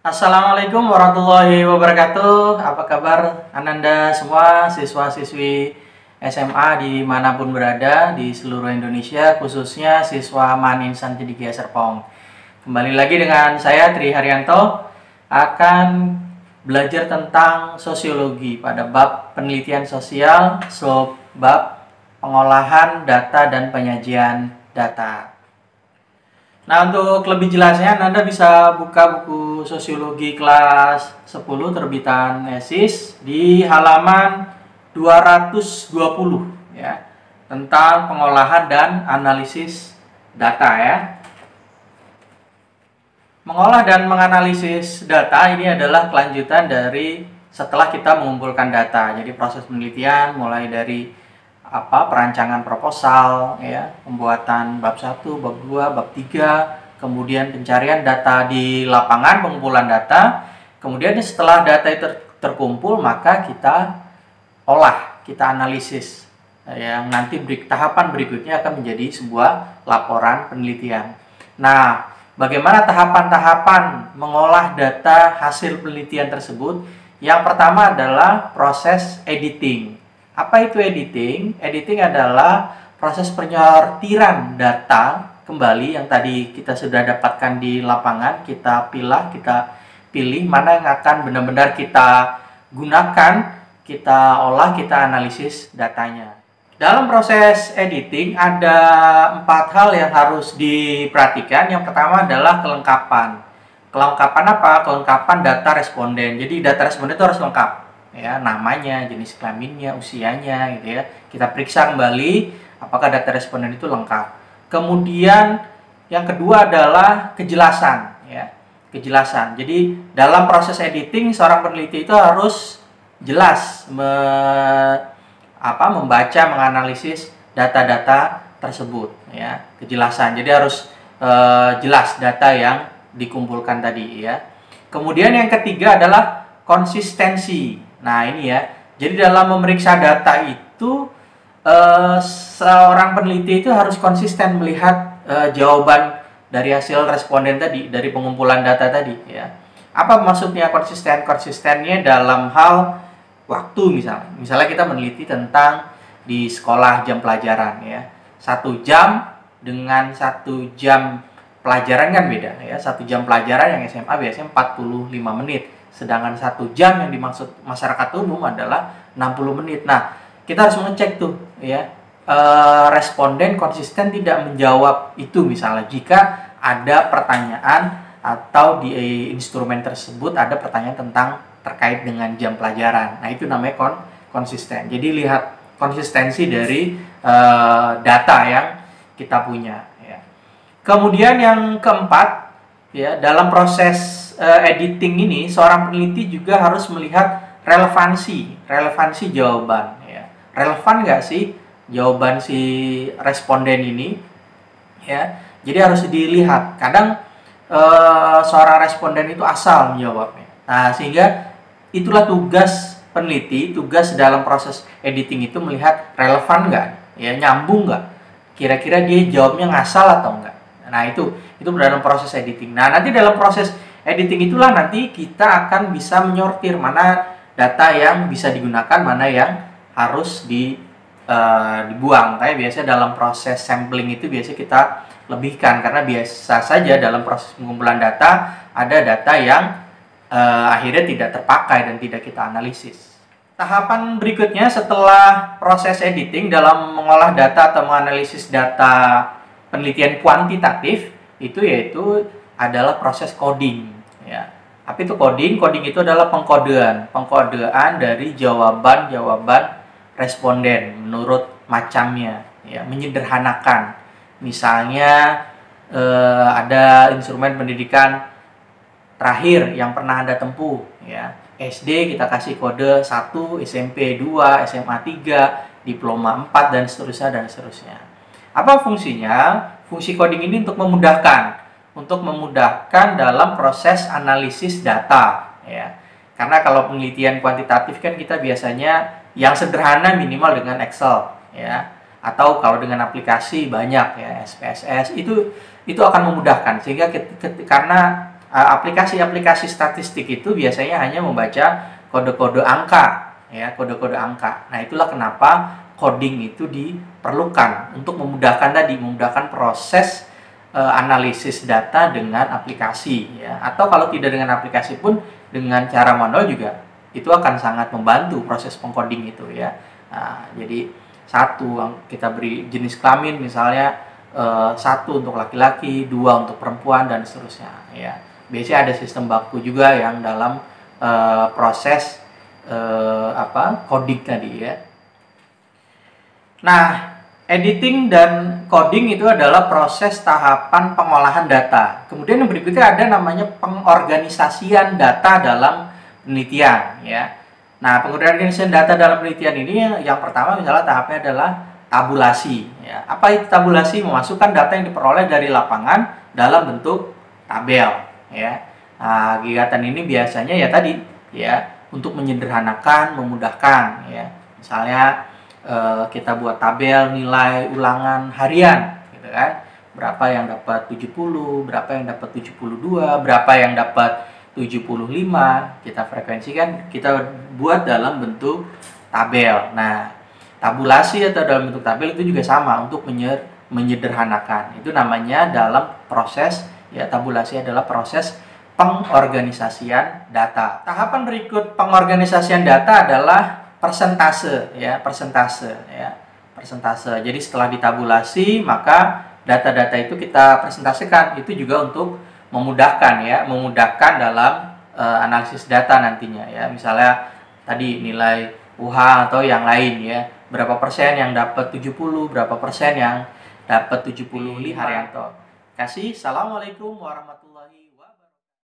Assalamualaikum warahmatullahi wabarakatuh. Apa kabar Ananda semua siswa-siswi SMA dimanapun berada di seluruh Indonesia, khususnya siswa Maninsan Cendekia Serpong. Kembali lagi dengan saya Tri Haryanto akan belajar tentang sosiologi pada bab penelitian sosial, bab pengolahan data dan penyajian data. Nah, untuk lebih jelasnya Anda bisa buka buku sosiologi kelas 10 terbitan ESIS di halaman 220 ya, tentang pengolahan dan analisis data ya. Mengolah dan menganalisis data ini adalah kelanjutan dari setelah kita mengumpulkan data. Jadi proses penelitian mulai dari perancangan proposal ya, pembuatan bab 1, bab 2, bab 3, kemudian pencarian data di lapangan, pengumpulan data. Kemudian setelah data itu terkumpul, maka kita olah, kita analisis. Yang nanti tahapan berikutnya akan menjadi sebuah laporan penelitian. Nah, bagaimana tahapan-tahapan mengolah data hasil penelitian tersebut? Yang pertama adalah proses editing. Apa itu editing? Editing adalah proses penyortiran data kembali yang tadi kita sudah dapatkan di lapangan. Kita pilih mana yang akan benar-benar kita gunakan, kita olah, kita analisis datanya. Dalam proses editing ada 4 hal yang harus diperhatikan. Yang pertama adalah kelengkapan. Kelengkapan apa? Kelengkapan data responden. Jadi data responden itu harus lengkap. Ya, namanya, jenis kelaminnya, usianya gitu ya. Kita periksa kembali apakah data responden itu lengkap. Kemudian yang kedua adalah kejelasan ya. Kejelasan. Jadi dalam proses editing seorang peneliti itu harus jelas membaca, menganalisis data-data tersebut ya. Kejelasan. Jadi harus jelas data yang dikumpulkan tadi ya. Kemudian yang ketiga adalah konsistensi. Nah ini ya, jadi dalam memeriksa data itu seorang peneliti itu harus konsisten melihat jawaban dari hasil responden tadi, dari pengumpulan data tadi ya. Apa maksudnya konsisten? Konsistennya dalam hal waktu misalnya kita meneliti tentang di sekolah jam pelajaran ya. 1 jam dengan 1 jam pelajaran kan beda ya. 1 jam pelajaran yang SMA biasanya 45 menit. Sedangkan 1 jam yang dimaksud masyarakat umum adalah 60 menit. Nah, kita harus mengecek tuh ya, responden konsisten tidak menjawab itu misalnya jika ada pertanyaan atau di instrumen tersebut ada pertanyaan tentang terkait dengan jam pelajaran. Nah, itu namanya konsisten. Jadi lihat konsistensi dari data yang kita punya ya. Kemudian yang keempat ya, dalam proses editing ini seorang peneliti juga harus melihat relevansi jawaban ya. Relevan nggak sih jawaban si responden ini ya. Jadi harus dilihat. Kadang seorang responden itu asal menjawabnya. Nah, sehingga itulah tugas peneliti, tugas dalam proses editing itu melihat relevan nggak ya, nyambung nggak, kira-kira dia jawabnya ngasal atau enggak. Nah, itu dalam proses editing. Nah, nanti dalam proses editing itulah nanti kita akan bisa menyortir mana data yang bisa digunakan, mana yang harus dibuang. Kayak biasa dalam proses sampling itu biasa kita lebihkan, karena biasa saja dalam proses pengumpulan data ada data yang akhirnya tidak terpakai dan tidak kita analisis. Tahapan berikutnya setelah proses editing dalam mengolah data atau menganalisis data penelitian kuantitatif itu yaitu adalah proses coding ya. Apa itu coding? Coding itu adalah pengkodean dari jawaban responden menurut macamnya ya, menyederhanakan. Misalnya ada instrumen pendidikan terakhir yang pernah Anda tempuh ya. SD kita kasih kode 1, SMP 2, SMA 3, diploma 4 dan seterusnya. Apa fungsinya? Fungsi coding ini untuk memudahkan dalam proses analisis data ya. Karena kalau penelitian kuantitatif kan kita biasanya yang sederhana minimal dengan Excel ya, atau kalau dengan aplikasi banyak ya, SPSS itu akan memudahkan sehingga karena aplikasi-aplikasi statistik itu biasanya hanya membaca kode-kode angka, ya, kode-kode angka. Nah, itulah kenapa coding itu diperlukan untuk memudahkan proses analisis data dengan aplikasi, ya. Atau kalau tidak dengan aplikasi pun dengan cara manual juga itu akan sangat membantu proses pengcoding itu, ya. Nah, jadi satu kita beri jenis kelamin misalnya, satu untuk laki-laki, dua untuk perempuan, dan seterusnya, ya. Biasanya ada sistem baku juga yang dalam proses coding tadi, ya. Nah, editing dan coding itu adalah proses tahapan pengolahan data. Kemudian yang berikutnya ada namanya pengorganisasian data dalam penelitian, ya. Nah, pengorganisasian data dalam penelitian ini yang pertama misalnya tahapnya adalah tabulasi, ya. Apa itu tabulasi? Memasukkan data yang diperoleh dari lapangan dalam bentuk tabel, ya. Nah, kegiatan ini biasanya ya tadi, ya, untuk menyederhanakan, memudahkan, ya. Misalnya kita buat tabel nilai ulangan harian, gitu kan. Berapa yang dapat 70, berapa yang dapat 72, berapa yang dapat 75, kita frekuensikan, kita buat dalam bentuk tabel. Nah, tabulasi atau dalam bentuk tabel itu juga sama untuk menyederhanakan. Itu namanya dalam proses, ya, tabulasi adalah proses pengorganisasian data. Tahapan berikut pengorganisasian data adalah persentase, ya, persentase. Jadi setelah ditabulasi, maka data-data itu kita presentasikan. Itu juga untuk memudahkan, ya, memudahkan dalam analisis data nantinya, ya. Misalnya tadi nilai UH atau yang lain, ya. Berapa persen yang dapat 70, berapa persen yang dapat 75. Haryanto. Kasih. Assalamualaikum warahmatullahi wabarakatuh.